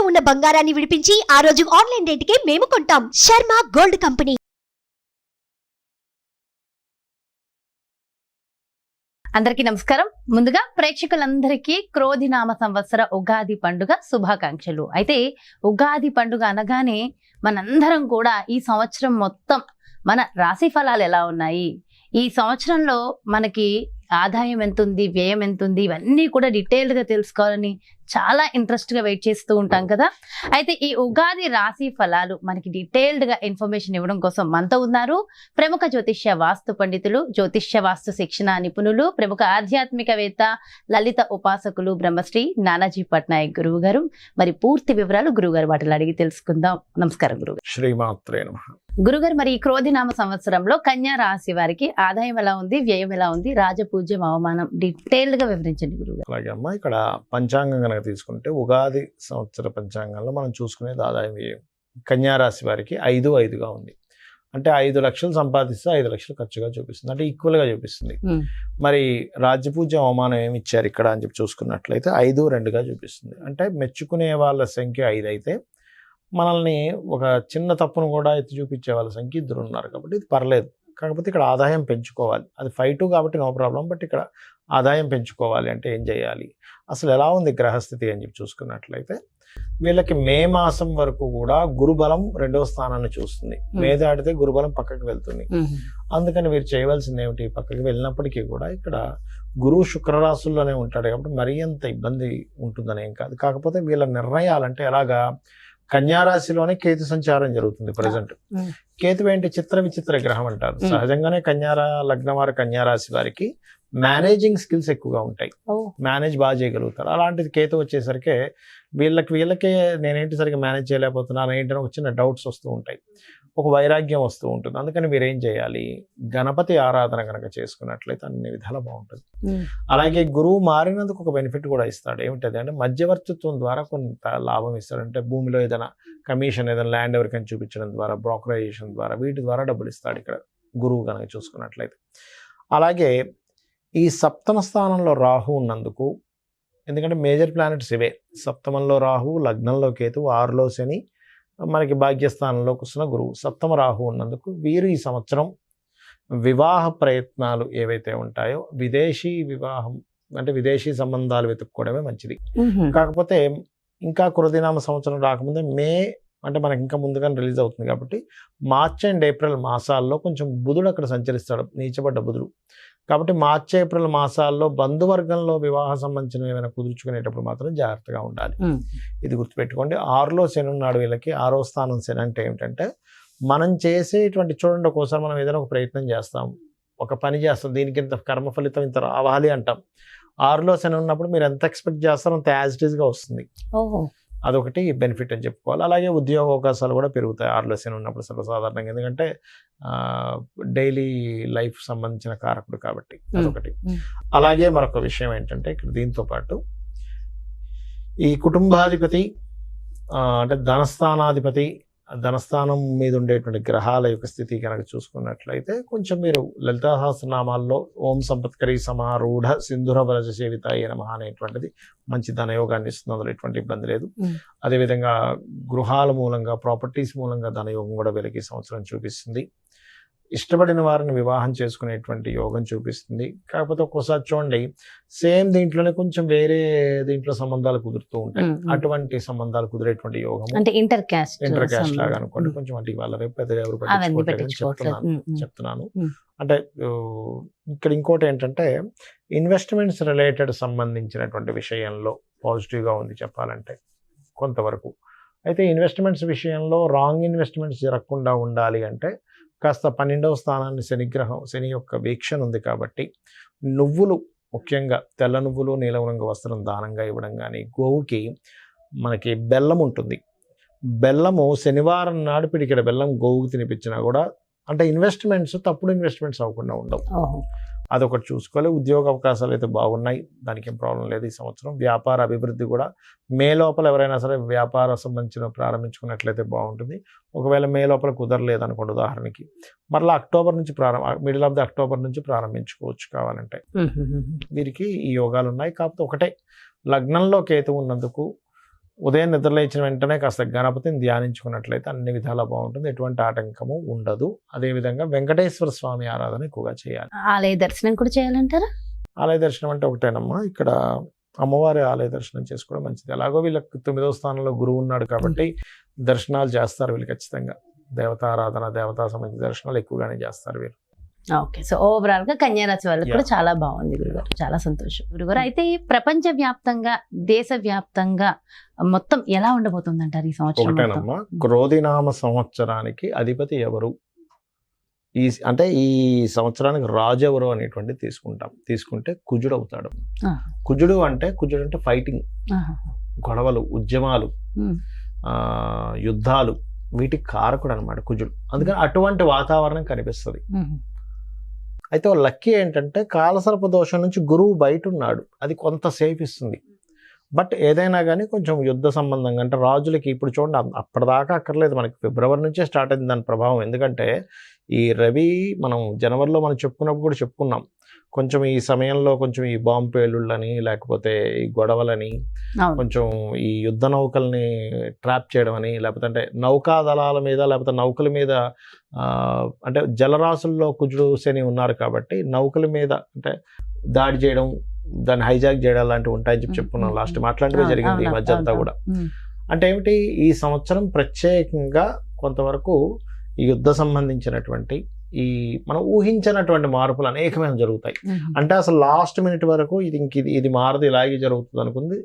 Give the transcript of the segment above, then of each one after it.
ఉన్న బంగారాన్ని విడిపించి ఆ రోజు ఆన్లైన్ రేటుకే మేము కొంటాం. Sharma gold company. అందరికీ నమస్కారం. ముందుగా ప్రేక్షకులందరికీ క్రోధినామ సంవత్సర ఉగాది పండుగ శుభాకాంక్షలు. అయితే ఉగాది పండుగ అనగానే మనందరం కూడా ఈ సంవత్సరం మొత్తం మన రాశి ఫలాలు ఎలా ఉన్నాయి, ఈ సంవత్సరంలో మనకి ఆదాయం ఎంత ఉంది, వ్యయం ఎంత ఉంది, ఇవన్నీ కూడా డీటెయిల్డ్గా తెలుసుకోవాలని చాలా ఇంట్రెస్ట్గా వెయిట్ చేస్తూ ఉంటాం కదా. అయితే ఈ ఉగాది రాశి ఫలాలు మనకి డీటెయిల్డ్గా ఇన్ఫర్మేషన్ ఇవ్వడం కోసం మనతో ఉన్నారు ప్రముఖ జ్యోతిష్య వాస్తు పండితులు, జ్యోతిష్య వాస్తు శిక్షణ నిపుణులు, ప్రముఖ ఆధ్యాత్మికవేత్త, లలిత ఉపాసకులు బ్రహ్మశ్రీ నానాజీ పట్నాయక్ గురువు గారు. మరి పూర్తి వివరాలు గురువుగారు వాటిని అడిగి తెలుసుకుందాం. నమస్కారం గురుగారు. శ్రీమాత్రే నమః. గురుగారు, మరి ఈ క్రోధినామ సంవత్సరంలో కన్యా రాశి వారికి ఆదాయం ఎలా ఉంది, వ్యయం ఎలా ఉంది, రాజపూజ్యం, అవమానం డీటెయిల్డ్ గా వివరించండి గురుగారు. అలాగే అమ్మా, ఇక్కడ పంచాంగం కనుక తీసుకుంటే ఉగాది సంవత్సర పంచాంగంలో మనం చూసుకునేది ఆదాయం వ్యయం కన్యా రాశి వారికి 5-5గా ఉంది. అంటే 5 లక్షలు సంపాదిస్తే 5 లక్షలు ఖర్చుగా చూపిస్తుంది, అంటే ఈక్వల్గా చూపిస్తుంది. మరి రాజ్యపూజ్యం అవమానం ఏమి ఇచ్చారు ఇక్కడ అని చెప్పి చూసుకున్నట్లయితే 5-2గా చూపిస్తుంది. అంటే మెచ్చుకునే వాళ్ళ సంఖ్య 5 అయితే మనల్ని ఒక చిన్న తప్పును కూడా ఎత్తి చూపించే వాళ్ళ సంఖ్య 2 ఉన్నారు, కాబట్టి ఇది పర్లేదు. కాకపోతే ఇక్కడ ఆదాయం పెంచుకోవాలి. అది 5-2 కాబట్టి నో ప్రాబ్లం. బట్ ఇక్కడ ఆదాయం పెంచుకోవాలి అంటే ఏం చేయాలి, అసలు ఎలా ఉంది గ్రహస్థితి అని చెప్పి చూసుకున్నట్లయితే వీళ్ళకి మే మాసం వరకు కూడా గురుబలం 2వ స్థానాన్ని చూస్తుంది. మే దాటితే గురుబలం పక్కకి వెళ్తుంది. అందుకని వీరు చేయవలసింది ఏమిటి, పక్కకి వెళ్ళినప్పటికీ కూడా ఇక్కడ గురువు శుక్రరాశుల్లోనే ఉంటాడు కాబట్టి మరీ అంత ఇబ్బంది ఉంటుందని ఏం కాదు. కాకపోతే వీళ్ళ నిర్ణయాలంటే ఎలాగా, కన్యారాశిలోనే కేతు సంచారం జరుగుతుంది ప్రజెంట్. కేతు ఏంటి, చిత్ర విచిత్ర గ్రహం అంటారు. సహజంగానే లగ్నం వారి కన్యారాశి వారికి మేనేజింగ్ స్కిల్స్ ఎక్కువగా ఉంటాయి, మేనేజ్ బాగా చేయగలుగుతారు. అలాంటిది కేతు వచ్చేసరికి వీళ్ళకే నేనేంటి సరిగ్గా మేనేజ్ చేయలేకపోతున్నాను ఏంటని ఒక చిన్న డౌట్స్ వస్తూ ఉంటాయి, ఒక వైరాగ్యం వస్తూ ఉంటుంది. అందుకని మీరు ఏం చేయాలి, గణపతి ఆరాధన కనుక చేసుకున్నట్లయితే అన్ని విధాలా బాగుంటుంది. అలాగే గురువు మారినందుకు ఒక బెనిఫిట్ కూడా ఇస్తాడు. ఏమిటది అంటే మధ్యవర్తిత్వం ద్వారా కొంత లాభం ఇస్తాడు. అంటే భూమిలో ఏదైనా కమిషన్, ఏదైనా ల్యాండ్ ఎవరికైనా చూపించడం ద్వారా, బ్రోకరైజేషన్ ద్వారా, వీటి ద్వారా డబ్బులు ఇస్తాడు ఇక్కడ గురువు కనుక చూసుకున్నట్లయితే. అలాగే ఈ సప్తమ స్థానంలో రాహు ఉన్నందుకు, ఎందుకంటే మేజర్ ప్లానెట్స్ ఇవే, సప్తమంలో రాహు, లగ్నంలో కేతు, 6లో శని, మనకి భాగ్యస్థానంలో కూర్చున్న గురువు, సప్తమ రాహు ఉన్నందుకు వీరు ఈ సంవత్సరం వివాహ ప్రయత్నాలు ఏవైతే ఉంటాయో విదేశీ వివాహం అంటే విదేశీ సంబంధాలు వెతుక్కోవడమే మంచిది. కాకపోతే ఇంకా క్రోధినామ సంవత్సరం రాకముందే అంటే మనకి ఇంకా ముందుగానే రిలీజ్ అవుతుంది కాబట్టి మార్చ్ అండ్ ఏప్రిల్ మాసాల్లో కొంచెం బుధుడు అక్కడ సంచరిస్తాడు, నీచబడ్డ బుధుడు. కాబట్టి మార్చి ఏప్రిల్ మాసాల్లో బంధువర్గంలో వివాహ సంబంధించిన ఏమైనా కుదుర్చుకునేటప్పుడు మాత్రం జాగ్రత్తగా ఉండాలి. ఇది గుర్తుపెట్టుకోండి. 6లో శని ఉన్నాడు వీళ్ళకి. 6వ స్థానం శని అంటే ఏమిటంటే మనం చేసేటువంటి, చూడండి, ఒక్కోసారి మనం ఏదైనా ఒక ప్రయత్నం చేస్తాం, ఒక పని చేస్తాం, దీనికి ఇంత కర్మ ఫలితం ఇంత రావాలి అంటాం. 6లో శని ఉన్నప్పుడు మీరు ఎంత ఎక్స్పెక్ట్ చేస్తారో అంత యాజ్ ఇట్ ఈస్గా వస్తుంది. అదొకటి బెనిఫిట్ అని చెప్పుకోవాలి. అలాగే ఉద్యోగ అవకాశాలు కూడా పెరుగుతాయి 6లో శని ఉన్నప్పుడు సర్వసాధారణంగా, ఎందుకంటే డైలీ లైఫ్ సంబంధించిన కారకుడు కాబట్టి అదొకటి. అలాగే మరొక విషయం ఏంటంటే ఇక్కడ దీంతో పాటు ఈ కుటుంబాధిపతి అంటే ధనస్థానాధిపతి, ధనస్థానం మీద ఉండేటువంటి గ్రహాల యొక్క స్థితి కనుక చూసుకున్నట్లయితే కొంచెం మీరు లలితా సహస్రనామాల్లో ఓం సంపత్కరీ సమారూఢ సింధుర వరజ సేవిత ఏ నమః అనేటువంటిది మంచి ధనయోగాన్ని ఇస్తుంది, అందులో ఎటువంటి ఇబ్బంది లేదు. అదేవిధంగా గృహాల మూలంగా, ప్రాపర్టీస్ మూలంగా ధనయోగం కూడా వీళ్ళకి సంవత్సరం చూపిస్తుంది. ఇష్టపడిన వారిని వివాహం చేసుకునేటువంటి యోగం చూపిస్తుంది. కాకపోతే ఒక్కోసారి చూడండి, సేమ్ దీంట్లోనే కొంచెం వేరే దీంట్లో సంబంధాలు కుదురుతూ ఉంటాయి. అటువంటి సంబంధాలు కుదిరేటువంటి యోగం అంటే ఇంటర్ క్యాస్ట్ లాగా అనుకోండి. కొంచెం అంటే వాళ్ళ రేపు పెద్దగా ఎవరు చెప్తున్నాను. అంటే ఇక్కడ ఇంకోటి ఏంటంటే ఇన్వెస్ట్మెంట్స్ రిలేటెడ్ సంబంధించినటువంటి విషయంలో పాజిటివ్గా ఉంది చెప్పాలంటే కొంతవరకు. అయితే ఇన్వెస్ట్మెంట్స్ విషయంలో రాంగ్ ఇన్వెస్ట్మెంట్స్ జరగకుండా ఉండాలి అంటే కాస్త 12వ స్థానాన్ని శని యొక్క వీక్షణ ఉంది కాబట్టి నువ్వులు, ముఖ్యంగా తెల్ల నువ్వులు, నీలం రంగు వస్త్రం దానంగా ఇవ్వడం కానీ, గోవుకి మనకి బెల్లం ఉంటుంది, బెల్లము శనివారం నాడు పిడికెడ బెల్లం గోవుకి తినిపించినా కూడా అంటే ఇన్వెస్ట్మెంట్స్ తప్పుడు ఇన్వెస్ట్మెంట్స్ అవ్వకుండా ఉండవు. అదొకటి చూసుకోవాలి. ఉద్యోగ అవకాశాలు అయితే బాగున్నాయి, దానికి ఏం ప్రాబ్లం లేదు ఈ సంవత్సరం. వ్యాపార అభివృద్ధి కూడా మే లోపల ఎవరైనా సరే వ్యాపార సంబంధించిన ప్రారంభించుకున్నట్లయితే బాగుంటుంది. ఒకవేళ మే లోపల కుదరలేదు అనుకోండి, ఉదాహరణకి మరలా అక్టోబర్ నుంచి మిడిల్ ఆఫ్ ది అక్టోబర్ నుంచి ప్రారంభించుకోవచ్చు కావాలంటే. వీరికి ఈ యోగాలు ఉన్నాయి. కాకపోతే ఒకటే, లగ్నంలో కేతు ఉన్నందుకు ఉదయం నిద్రలేచిన వెంటనే కాస్త గణపతిని ధ్యానించుకున్నట్లయితే అన్ని విధాలా బాగుంటుంది, ఎటువంటి ఆటంకము ఉండదు. అదేవిధంగా వెంకటేశ్వర స్వామి ఆరాధన ఎక్కువగా చేయాలి. ఆలయ దర్శనం కూడా చేయాలంటారా? ఆలయ దర్శనం అంటే ఒకటేనమ్మా, ఇక్కడ అమ్మవారి ఆలయ దర్శనం చేసుకోవడం మంచిది. ఎలాగో వీళ్ళకి 9వ స్థానంలో గురువు ఉన్నాడు కాబట్టి దర్శనాలు చేస్తారు వీళ్ళు ఖచ్చితంగా. దేవతారాధన, దేవతా సంబంధించిన దర్శనాలు ఎక్కువగానే చేస్తారు వీళ్ళు. ఓకే, సో ఓవరాల్ గా కన్యా రాశి వాళ్ళకి కూడా చాలా బాగుంది గురుగారు, చాలా సంతోషం గురుగారు. అయితే ప్రపంచ వ్యాప్తంగా, దేశ వ్యాప్తంగా మొత్తం ఎలా ఉండబోతుంది అంటారు ఈ సంవత్సరం మొత్తం? ఒకటేనమ్మా, క్రోధినామ సంవత్సరానికి అధిపతి ఎవరు, అంటే ఈ సంవత్సరానికి రాజు ఎవరు అనేటువంటి తీసుకుంటే కుజుడు అవుతాడు. కుజుడు అంటే ఫైటింగ్, గొడవలు, ఉద్యమాలు, యుద్ధాలు, వీటికి కారకుడు అనమాట కుజుడు. అందుకని అటువంటి వాతావరణం కనిపిస్తుంది. అయితే లక్కీ ఏంటంటే కాలసర్ప దోషం నుంచి గురువు బయట ఉన్నాడు, అది కొంత సేఫ్ ఇస్తుంది. బట్ ఏదైనా కానీ కొంచెం యుద్ధ సంబంధంగా, అంటే రాజులకి ఇప్పుడు చూడండి అప్పటిదాకా అక్కర్లేదు, మనకి ఫిబ్రవరి నుంచే స్టార్ట్ అయింది దాని ప్రభావం. ఎందుకంటే ఈ రవి మనం జనవరిలో మనం చెప్పుకున్నప్పుడు కూడా చెప్పుకున్నాం, కొంచెం ఈ సమయంలో కొంచెం ఈ బాంబు పేలుళ్ళని, లేకపోతే ఈ గొడవలని, కొంచెం ఈ యుద్ధ నౌకల్ని ట్రాప్ చేయడం అని, లేకపోతే అంటే నౌకా దళాల మీద, లేకపోతే నౌకల మీద, అంటే జలరాశుల్లో కుజుడు శని ఉన్నారు కాబట్టి నౌకల మీద అంటే దాడి చేయడం, దాన్ని హైజాక్ చేయడం లాంటివి ఉంటాయని చెప్పుకున్నాం లాస్ట్. అట్లాంటివే జరిగింది ఈ మధ్య అంతా కూడా. అంటే ఏమిటి, ఈ సంవత్సరం ప్రత్యేకంగా కొంతవరకు ఈ యుద్ధ సంబంధించినటువంటి ఈ మనం ఊహించినటువంటి మార్పులు అనేకమైన జరుగుతాయి. అంటే అసలు లాస్ట్ మినిట్ వరకు ఇది మారదు, ఇలాగే జరుగుతుంది అనుకుంది,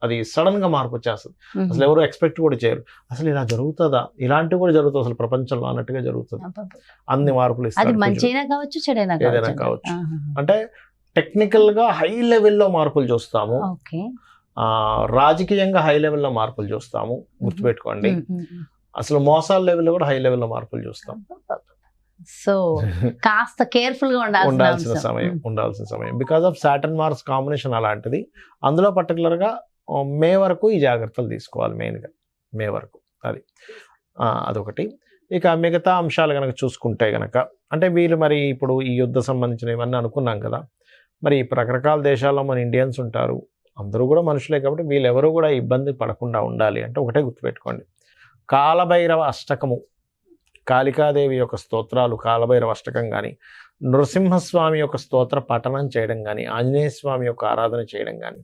అది సడన్ గా మార్పు వచ్చేస్తుంది. అసలు ఎవరు ఎక్స్పెక్ట్ కూడా చేయరు, అసలు ఇలా జరుగుతుందా, ఇలాంటివి కూడా జరుగుతుంది అసలు ప్రపంచంలో అన్నట్టుగా జరుగుతుంది. అన్ని మార్పులు ఇస్తారు, ఏదైనా కావచ్చు. అంటే టెక్నికల్ గా హై లెవెల్లో మార్పులు చూస్తాము, రాజకీయంగా హై లెవెల్లో మార్పులు చూస్తాము, గుర్తుపెట్టుకోండి. అసలు మోసాల లెవెల్లో కూడా హై లెవెల్లో మార్పులు చూస్తాం. సో కాస్త కేర్ఫుల్ గా ఉండాల్సిన సమయం because of Saturn Mars combination అలాంటిది. అందులో పర్టికులర్ గా మే వరకు ఈ జాగ్రత్తలు తీసుకోవాలి, మెయిన్గా మే వరకు. అదొకటి. ఇక మిగతా అంశాలు కనుక చూసుకుంటే గనక, అంటే వీళ్ళు మరి ఇప్పుడు ఈ యుద్ధ సంబంధించిన ఇవన్నీ అనుకున్నాం కదా, మరి రకరకాల దేశాల్లో మన ఇండియన్స్ ఉంటారు, అందరూ కూడా మనుషులే కాబట్టి వీళ్ళెవరూ కూడా ఇబ్బంది పడకుండా ఉండాలి అంటే ఒకటే గుర్తుపెట్టుకోండి, కాలభైరవ అష్టకము, కాళికాదేవి యొక్క స్తోత్రాలు, కాలభైరవ అష్టకం కానీ, నృసింహస్వామి యొక్క స్తోత్ర పఠనం చేయడం కానీ, ఆంజనేయ స్వామి యొక్క ఆరాధన చేయడం కానీ,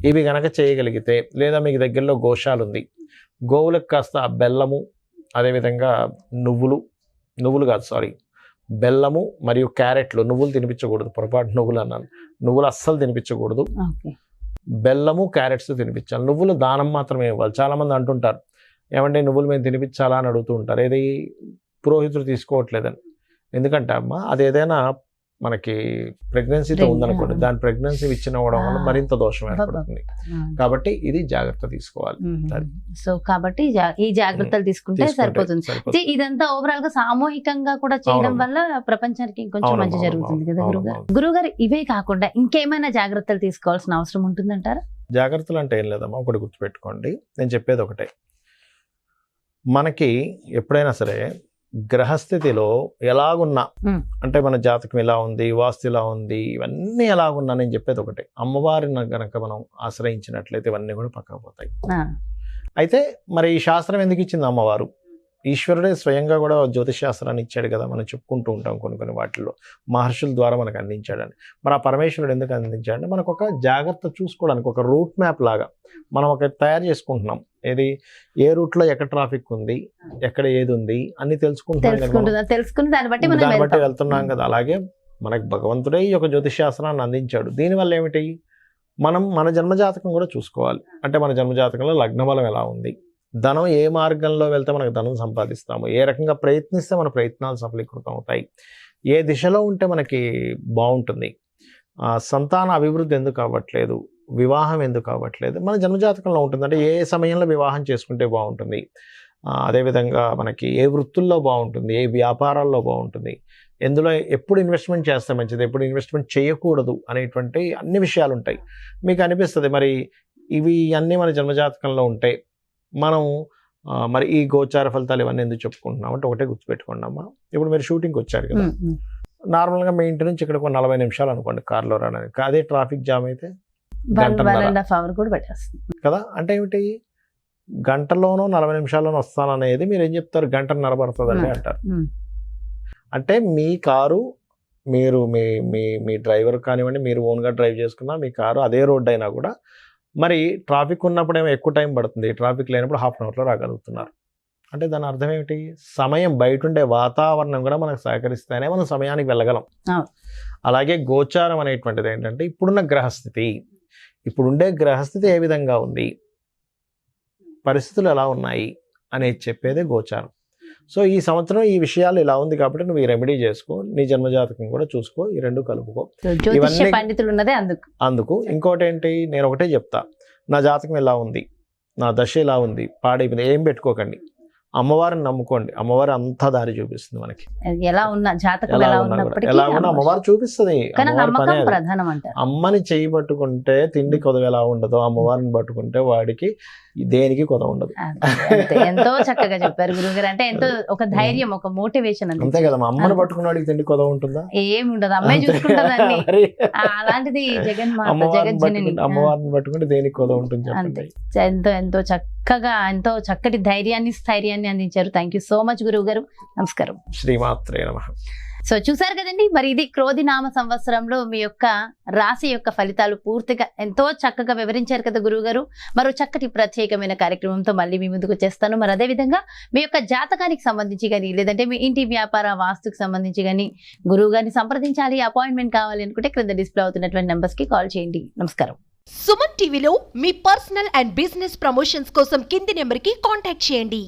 ఇవి గనక చేయగలిగితే, లేదా మీకు దగ్గరలో గోశాల ఉంది, గోవులకు కాస్త బెల్లము, అదేవిధంగా నువ్వులు కాదు సారీ బెల్లము మరియు క్యారెట్లు, నువ్వులు తినిపించకూడదు, పొరపాటు నువ్వులు అన్నాను, నువ్వులు అస్సలు తినిపించకూడదు, బెల్లము క్యారెట్స్ తినిపించాలి. నువ్వులు దానం మాత్రమే ఇవ్వాలి. చాలామంది అంటుంటారు, ఏమంటే నువ్వులు మేము తినిపించాలా అని అడుగుతూ ఉంటారు, ఏది పురోహితుడు తీసుకోవట్లేదని. ఎందుకంటే అమ్మ అది ఏదైనా మనకి ప్రెగ్నెన్సీతో ఉందనుకోండి, దాని ప్రెగ్నెన్సీ ఇచ్చినవ్వడం వల్ల మరింత దోషం ఏర్పడుతుంది. కాబట్టి ఇది జాగ్రత్త తీసుకోవాలి. సో కాబట్టి ఈ జాగ్రత్తలు తీసుకుంటే సరిపోతుంది. ఇదంతా ఓవరాల్ గా సామూహికంగా కూడా చేయడం వల్ల ప్రపంచానికి ఇంకొంచెం మంచి జరుగుతుంది కదా గురుగారు. ఇవే కాకుండా ఇంకేమైనా జాగ్రత్తలు తీసుకోవాల్సిన అవసరం ఉంటుందంటారా? జాగ్రత్తలు అంటే ఏం లేదమ్మా, ఒకటి గుర్తుపెట్టుకోండి, నేను చెప్పేది ఒకటే, మనకి ఎప్పుడైనా సరే గ్రహస్థితిలో ఎలాగున్నా, అంటే మన జాతకం ఇలా ఉంది, వాస్తు ఇలా ఉంది, ఇవన్నీ ఎలాగున్నా, నేను చెప్పేది ఒకటే, అమ్మవారిని గనక మనం ఆశ్రయించినట్లయితే ఇవన్నీ కూడా పక్కకు పోతాయి. అయితే మరి ఈ శాస్త్రం ఎందుకు ఇచ్చింది అమ్మవారు? ఈశ్వరుడే స్వయంగా కూడా జ్యోతిష్ శాస్త్రాన్ని ఇచ్చాడు కదా, మనం చెప్పుకుంటూ ఉంటాం కొన్ని వాటిల్లో, మహర్షుల ద్వారా మనకు అందించాడని. మరి ఆ పరమేశ్వరుడు ఎందుకు అందించాడంటే మనకు ఒక జాగ్రత్త చూసుకోవడానికి, ఒక రూట్ మ్యాప్ లాగా మనం ఒక తయారు చేసుకుంటున్నాం. ఏది, ఏ రూట్లో ఎక్కడ ట్రాఫిక్ ఉంది, ఎక్కడ ఏది ఉంది అన్ని తెలుసుకుని దాన్ని బట్టి వెళ్తున్నాం కదా. అలాగే మనకు భగవంతుడే ఈ యొక్క జ్యోతిష్ శాస్త్రాన్ని అందించాడు. దీనివల్ల ఏమిటి, మనం మన జన్మజాతకం కూడా చూసుకోవాలి. అంటే మన జన్మజాతకంలో లగ్నబలం ఎలా ఉంది, ధనం ఏ మార్గంలో వెళ్తే మనకు ధనం సంపాదిస్తాము, ఏ రకంగా ప్రయత్నిస్తే మన ప్రయత్నాలు సఫలీకృతం అవుతాయి, ఏ దిశలో ఉంటే మనకి బాగుంటుంది, సంతాన అభివృద్ధి ఎందుకు అవ్వట్లేదు, వివాహం ఎందుకు అవ్వట్లేదు, మన జన్మజాతకంలో ఉంటుంది. అంటే ఏ సమయంలో వివాహం చేసుకుంటే బాగుంటుంది, అదేవిధంగా మనకి ఏ వృత్తుల్లో బాగుంటుంది, ఏ వ్యాపారాల్లో బాగుంటుంది, ఎందులో ఎప్పుడు ఇన్వెస్ట్మెంట్ చేస్తే మంచిది, ఎప్పుడు ఇన్వెస్ట్మెంట్ చేయకూడదు అనేటువంటి అన్ని విషయాలు ఉంటాయి. మీకు అనిపిస్తుంది మరి ఇవి అన్నీ మన జన్మజాతకంలో ఉంటాయి, మనం మరి ఈ గోచార ఫలితాలు ఇవన్నీ ఎందుకు చెప్పుకుంటున్నాం అంటే ఒకటే గుర్తుపెట్టుకోండి అమ్మా. ఇప్పుడు మీరు షూటింగ్కి వచ్చారు కదా, నార్మల్గా మీ ఇంటి నుంచి ఇక్కడికి 40 నిమిషాలు అనుకోండి కార్లో రావడానికి, అదే ట్రాఫిక్ జామ్ అయితే 1.5 అవర్ కూడా పెట్టేస్తుంది కదా. అంటే ఏమిటి, గంటలోనో 40 నిమిషాల్లోనో వస్తాననేది మీరు ఏం చెప్తారు, గంటన్నర పడుతుందండి అంటారు. అంటే మీ కారు మీరు మీ డ్రైవర్ కానివ్వండి, మీరు ఓన్గా డ్రైవ్ చేసుకున్నా మీ కారు అదే రోడ్డు అయినా కూడా మరి ట్రాఫిక్ ఉన్నప్పుడేమో ఎక్కువ టైం పడుతుంది, ట్రాఫిక్ లేనప్పుడు హాఫ్ అన్ అవర్లో రాగలుగుతున్నారు. అంటే దాని అర్థం ఏమిటి, సమయం బయట ఉండే వాతావరణం కూడా మనకు సహకరిస్తేనే మనం సమయానికి వెళ్ళగలం. అలాగే గోచారం అనేటువంటిది ఏంటంటే ఇప్పుడున్న గ్రహస్థితి, ఇప్పుడుండే గ్రహస్థితి ఏ విధంగా ఉంది, పరిస్థితులు ఎలా ఉన్నాయి అనేది చెప్పేదే గోచారం. సో ఈ సంవత్సరం ఈ విషయాలు ఇలా ఉంది కాబట్టి నువ్వు ఈ రెమెడీ చేసుకో, నీ జన్మజాతకం కూడా చూసుకో, ఈ రెండు కలుపుకో. జ్యోతిష్య పండితులు ఉన్నదే అందుకు. ఇంకోటి ఏంటి, నేను ఒకటే చెప్తా, నా జాతకం ఎలా ఉంది, నా దశ ఎలా ఉంది, పాడైపోయింది ఏం పెట్టుకోకండి, అమ్మవారిని నమ్ముకోండి, అమ్మవారు అంతా దారి చూపిస్తుంది మనకి. ఎలా ఉన్నా జాతకం ఎలా ఉన్నప్పటికీ ఎలా ఉన్నా అమ్మవారు చూపిస్తుంది. ప్రధానం అంటారు. అమ్మని చేయి పట్టుకుంటే తిండి కొదవ ఎలా ఉండదో, అమ్మవారిని పట్టుకుంటే వాడికి దేనికి కొదవ ఉండదు. ఎంతో చక్కగా చెప్పారు గురుగారు. అంటే ఎంతో ఒక ధైర్యం, ఒక మోటివేషన్ అంతే కదా. అమ్మని పట్టుకున్న వాడికి తిండి కొదవ ఉంటుందా? ఏమి ఉండదు, అమ్మాయి చూసుకుంటుందండి. అలాంటిది అమ్మవారిని పట్టుకుంటే దేనికి కొదవ ఉంటుంది? అంతే. ఎంతో చక్కగా, ఎంతో చక్కటి ధైర్యాన్ని, స్థైర్యాన్ని అందించారు. థ్యాంక్ యూ సో మచ్ గురువు గారు. నమస్కారం. శ్రీమాత్రే నమః. సో చూసారు కదండి, మరి ఇది క్రోధినామ సంవత్సరంలో మీ యొక్క రాశి యొక్క ఫలితాలు పూర్తిగా ఎంతో చక్కగా వివరించారు కదా గురువు గారు. మరో చక్కటి ప్రత్యేకమైన కార్యక్రమంతో మళ్ళీ మీ ముందుకు వచ్చేస్తాను. మరి అదేవిధంగా మీ యొక్క జాతకానికి సంబంధించి కానీ, లేదంటే మీ ఇంటి వ్యాపార వాస్తుకు సంబంధించి కానీ గురువు గారిని సంప్రదించాలి, అపాయింట్మెంట్ కావాలి అనుకుంటే క్రింద డిస్ప్లే అవుతున్నటువంటి నెంబర్స్ కి కాల్ చేయండి. నమస్కారం. సుమన్ టీవీలో మీ పర్సనల్ అండ్ బిజినెస్ ప్రమోషన్స్ కోసం కింది నెంబర్కి కాంటాక్ట్ చేయండి.